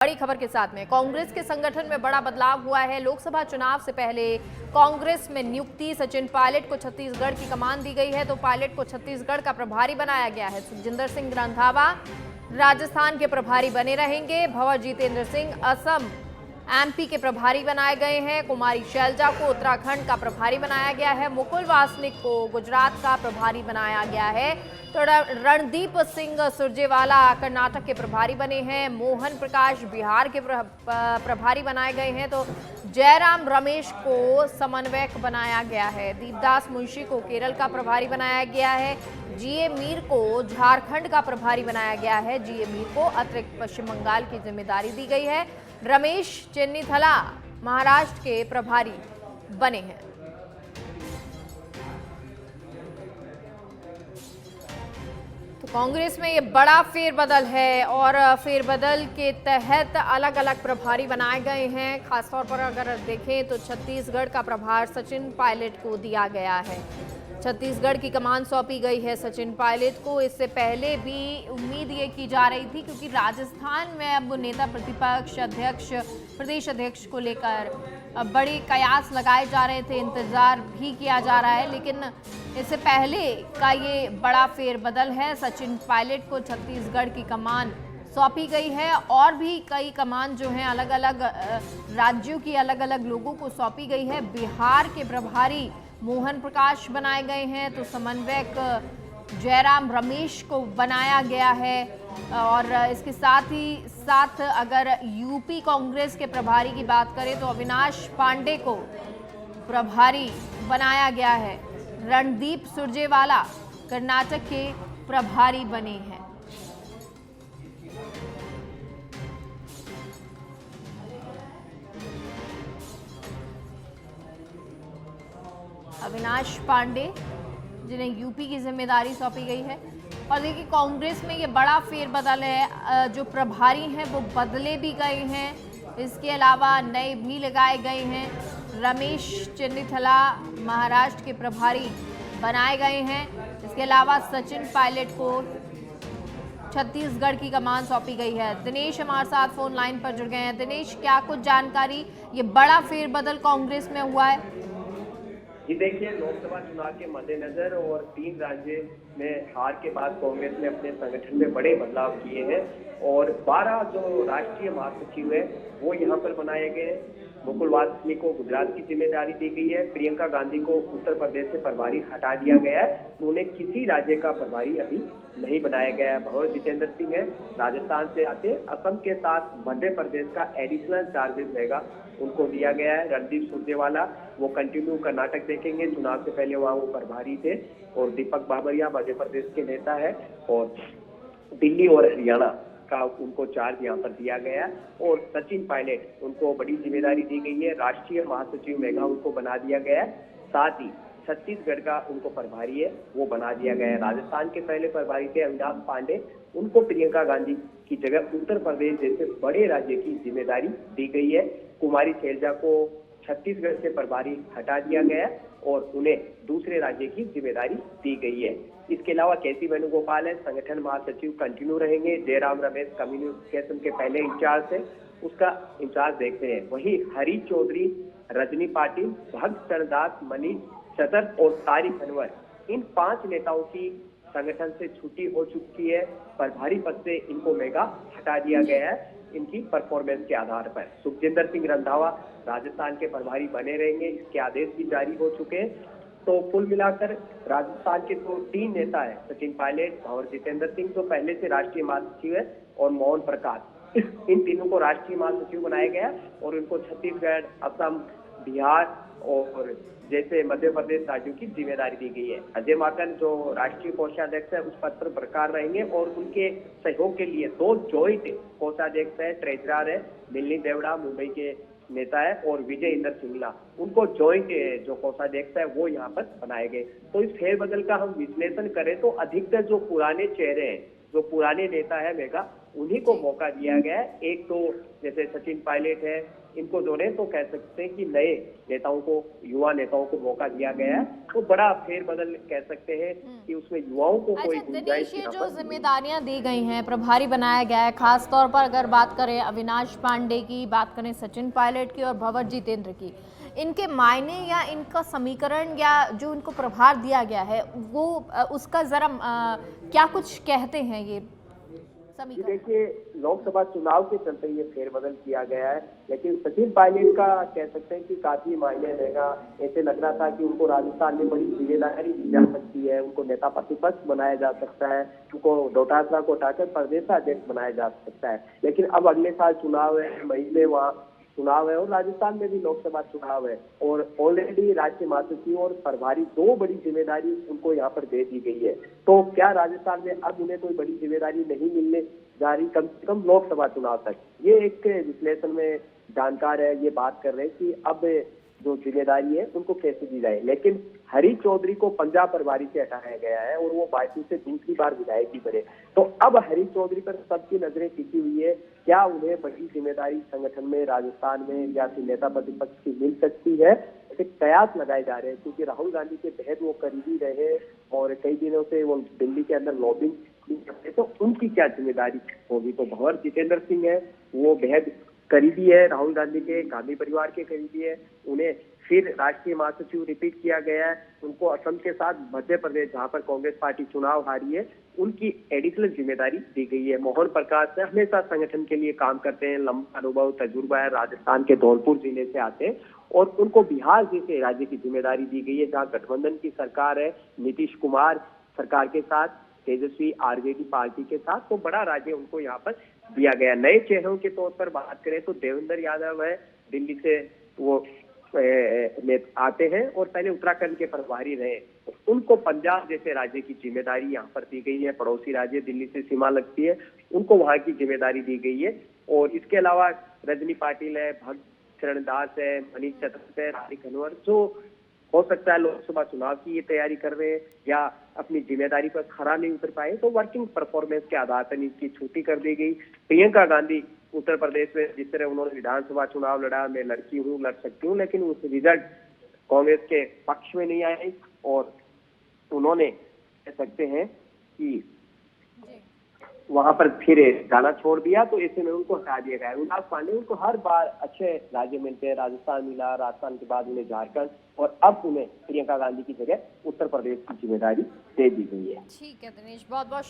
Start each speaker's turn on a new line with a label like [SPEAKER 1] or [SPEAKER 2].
[SPEAKER 1] बड़ी खबर के साथ में कांग्रेस के संगठन में बड़ा बदलाव हुआ है। लोकसभा चुनाव से पहले कांग्रेस में नियुक्ति सचिन पायलट को छत्तीसगढ़ की कमान दी गई है, तो पायलट को छत्तीसगढ़ का प्रभारी बनाया गया है। सुखजिंदर सिंह रंधावा राजस्थान के प्रभारी बने रहेंगे। भंवर जितेंद्र सिंह असम एमपी के प्रभारी बनाए गए हैं। कुमारी शैलजा को उत्तराखंड का प्रभारी बनाया गया है। मुकुल वासनिक को गुजरात का प्रभारी बनाया गया है। तो रणदीप सिंह सुरजेवाला कर्नाटक के प्रभारी बने हैं। मोहन प्रकाश बिहार के प्रभारी बनाए गए हैं। तो जयराम रमेश को समन्वयक बनाया गया है। दीपदास मुंशी को केरल का प्रभारी बनाया गया है। जीए मीर को झारखंड का प्रभारी बनाया गया है। जीए मीर को अतिरिक्त पश्चिम बंगाल की जिम्मेदारी दी गई है। रमेश चेन्नीथला महाराष्ट्र के प्रभारी बने हैं। तो कांग्रेस में ये बड़ा फेरबदल है और फेरबदल के तहत अलग अलग प्रभारी बनाए गए हैं। खासतौर पर अगर देखें तो छत्तीसगढ़ का प्रभार सचिन पायलट को दिया गया है। छत्तीसगढ़ की कमान सौंपी गई है सचिन पायलट को। इससे पहले भी उम्मीद ये की जा रही थी, क्योंकि राजस्थान में अब नेता प्रतिपक्ष अध्यक्ष प्रदेश अध्यक्ष को लेकर बड़ी कयास लगाए जा रहे थे, इंतजार भी किया जा रहा है। लेकिन इससे पहले का ये बड़ा फेरबदल है। सचिन पायलट को छत्तीसगढ़ की कमान सौंपी गई है और भी कई कमान जो हैं अलग अलग राज्यों की अलग अलग लोगों को सौंपी गई है। बिहार के प्रभारी मोहन प्रकाश बनाए गए हैं, तो समन्वयक जयराम रमेश को बनाया गया है। और इसके साथ ही साथ अगर यूपी कांग्रेस के प्रभारी की बात करें तो अविनाश पांडे को प्रभारी बनाया गया है। रणदीप सुरजेवाला कर्नाटक के प्रभारी बने हैं। अविनाश पांडे जिन्हें यूपी की जिम्मेदारी सौंपी गई है। और देखिए कांग्रेस में ये बड़ा फेरबदल है, जो प्रभारी हैं वो बदले भी गए हैं, इसके अलावा नए भी लगाए गए हैं। रमेश चेन्नीथला महाराष्ट्र के प्रभारी बनाए गए हैं। इसके अलावा सचिन पायलट को छत्तीसगढ़ की कमान सौंपी गई है। दिनेश हमारे साथ फोन लाइन पर जुड़ गए हैं। दिनेश, क्या कुछ जानकारी, ये बड़ा फेरबदल कांग्रेस में हुआ है?
[SPEAKER 2] जी देखिए, लोकसभा चुनाव के मद्देनजर और 3 राज्य में हार के बाद कांग्रेस ने अपने संगठन में बड़े बदलाव किए हैं और 12 जो राष्ट्रीय महासचिव है वो यहाँ पर बनाए गए हैं। मुकुल वासनिक को गुजरात की जिम्मेदारी दी गई है। प्रियंका गांधी को उत्तर प्रदेश से प्रभारी हटा दिया गया है, तो उन्हें किसी राज्य का प्रभारी अभी नहीं बनाया गया है। भंवर जितेंद्र सिंह है, राजस्थान से आते, असम के साथ मध्य प्रदेश का एडिशनल चार्जेस रहेगा, उनको दिया गया है। रणदीप सुरजेवाला वो कंटिन्यू कर्नाटक देखेंगे, चुनाव से पहले वहाँ वो प्रभारी थे। और दीपक बाबरिया मध्य प्रदेश के नेता है और दिल्ली और हरियाणा का उनको चार्ज यहाँ पर दिया गया है। और सचिन पायलट उनको बड़ी जिम्मेदारी दी गई है, राष्ट्रीय महासचिव मेघा उनको बना दिया गया है। साथ ही छत्तीसगढ़ का उनको प्रभारी है वो बना दिया गया है। राजस्थान के पहले प्रभारी थे अविनाश पांडे, उनको प्रियंका गांधी की जगह उत्तर प्रदेश जैसे बड़े राज्य की जिम्मेदारी दी गई है। कुमारी शैलजा को छत्तीसगढ़ से प्रभारी हटा दिया गया है और उन्हें दूसरे राज्य की जिम्मेदारी दी गई है। इसके अलावा केसी वेणुगोपाल है, संगठन महासचिव कंटिन्यू रहेंगे। जयराम रमेश कम्युनिकेशन के पहले इंचार्ज थे, उसका इंचार्ज देखते हैं। वहीं हरी चौधरी, रजनी पाटिल, भक्त चरणदास, मनीष सतर और तारिक अनवर, इन 5 नेताओं की संगठन से छुट्टी हो चुकी है। प्रभारी पद से इनको मेगा हटा दिया गया है इनकी परफॉर्मेंस के आधार पर। सुखजिंदर सिंह रंधावा राजस्थान के प्रभारी बने रहेंगे, इसके आदेश भी जारी हो चुके हैं। तो कुल मिलाकर राजस्थान के तो 3 नेता है, सचिन पायलट, भंवर जितेंद्र सिंह जो पहले से राष्ट्रीय महासचिव है, और मोहन प्रकाश, इन तीनों को राष्ट्रीय महासचिव बनाया गया और उनको छत्तीसगढ़, असम, बिहार और जैसे मध्य प्रदेश राज्यों की जिम्मेदारी दी गई है। अजय माकन जो राष्ट्रीय कोषाध्यक्ष है उस पद पर बरकरार रहेंगे और उनके सहयोग के लिए 2 जॉइंट कोषाध्यक्ष है, ट्रेजरर है, मिलनी देवड़ा मुंबई के नेता है और विजय इंदर सिंगला, उनको जॉइंट जो कोषाध्यक्ष है वो यहाँ पर बनाए गए। तो इस फेरबदल का हम विश्लेषण करें तो अधिकतर जो पुराने चेहरे हैं, जो पुराने नेता है मेगा, उन्हीं को मौका दिया गया है। एक तो जैसे सचिन पायलट है, इनको जो है तो कह सकते हैं कि नए नेताओं को, युवा नेताओं को मौका दिया गया है। तो बड़ा फेरबदल कह सकते हैं कि उसमें युवाओं को कोई
[SPEAKER 1] अच्छा दिनेश,
[SPEAKER 2] गुंजाइश
[SPEAKER 1] ये
[SPEAKER 2] यहाँ
[SPEAKER 1] जो
[SPEAKER 2] पर
[SPEAKER 1] जिम्मेदारियां दी गई हैं, प्रभारी बनाया गया है, खास तौर पर अगर बात करें अविनाश पांडे की, बात करें सचिन पायलट की और भंवर जितेंद्र की, इनके मायने या इनका समीकरण या जो इनको प्रभार दिया गया है वो उसका जरा क्या कुछ कहते हैं ये
[SPEAKER 2] जी
[SPEAKER 1] समीकरण?
[SPEAKER 2] देखिए, लोकसभा चुनाव के चलते ये फेरबदल किया गया है, लेकिन सचिन पायलट का कह सकते हैं कि काफी मायने रहेगा। ऐसे लग रहा था कि उनको राजस्थान में बड़ी जिम्मेदारी दी जा सकती है, उनको नेता प्रतिपक्ष बनाया जा सकता है, उनको डोटासरा को हटाकर प्रदेशाध्यक्ष बनाया जा सकता है। लेकिन अब अगले साल चुनाव है, मई में वहाँ चुनाव है और राजस्थान में भी लोकसभा चुनाव है और ऑलरेडी राज्य महासचिव और प्रभारी दो बड़ी जिम्मेदारी उनको यहाँ पर दे दी गई है। तो क्या राजस्थान में अब उन्हें कोई बड़ी जिम्मेदारी नहीं मिलने जा रही, कम से कम लोकसभा चुनाव तक? ये एक विश्लेषण में जानकार है, ये बात कर रहे हैं कि अब जो जिम्मेदारी है उनको कैसे दी जाए। लेकिन हरीश चौधरी को पंजाब प्रभारी से हटाया गया है और वो बायतू से दूसरी बार विधायक भी बने। तो अब हरीश चौधरी पर सबकी नजरें टिकी हुई है, क्या उन्हें बड़ी जिम्मेदारी संगठन में, राजस्थान में या फिर नेता प्रतिपक्ष की मिल सकती है? ऐसे कयास लगाए जा रहे हैं क्योंकि राहुल गांधी के बेहद वो करीबी रहे और कई दिनों से वो दिल्ली के अंदर लॉबिंग करते, तो उनकी क्या जिम्मेदारी होगी? तो भंवर जितेंद्र सिंह है, वो बेहद करीबी है राहुल गांधी के, गांधी परिवार के करीबी है, उन्हें फिर राष्ट्रीय महासचिव रिपीट किया गया है। उनको असम के साथ मध्य प्रदेश, जहां पर कांग्रेस पार्टी चुनाव हारी है, उनकी एडिशनल जिम्मेदारी दी गई है। मोहन प्रकाश से हमेशा संगठन के लिए काम करते हैं, लंबा अनुभव तजुर्बा है, राजस्थान के धौलपुर जिले से आते हैं और उनको बिहार जैसे राज्य की जिम्मेदारी दी गई है जहाँ गठबंधन की सरकार है, नीतीश कुमार सरकार के साथ, तेजस्वी आरजेडी पार्टी के साथ, तो बड़ा राज्य उनको यहाँ पर दिया गया। नए चेहरों के तौर पर बात करें तो देवेंद्र यादव है, दिल्ली से वो आते हैं और पहले उत्तराखंड के प्रभारी रहे। उनको पंजाब जैसे राज्य की जिम्मेदारी यहाँ पर दी गई है, पड़ोसी राज्य दिल्ली से सीमा लगती है, उनको वहां की जिम्मेदारी दी गई है। और इसके अलावा रजनी पाटिल है, भक्त चरण दास है, मनीष चतुर्थ है, रानी कन्वर, जो हो सकता है लोकसभा चुनाव की ये तैयारी कर रहे हैं या अपनी जिम्मेदारी पर खरा नहीं उतर पाए, तो वर्किंग परफॉर्मेंस के आधार पर इनकी छुट्टी कर दी गई। प्रियंका गांधी उत्तर प्रदेश में जिस तरह उन्होंने विधानसभा चुनाव लड़ा, मैं लड़की हूँ, लड़ सकती हूँ, लेकिन उस रिजल्ट कांग्रेस के पक्ष में नहीं आए और उन्होंने कह सकते हैं कि वहां पर फिर जाना छोड़ दिया, तो ऐसे में उनको हटा दिया गया। उल्लास पांडे, उनको हर बार अच्छे राज्य मिलते हैं, राजस्थान मिला, राजस्थान के बाद उन्हें झारखंड और अब उन्हें प्रियंका गांधी की जगह उत्तर प्रदेश की जिम्मेदारी दे दी गई है।
[SPEAKER 1] ठीक है दिनेश, बहुत बहुत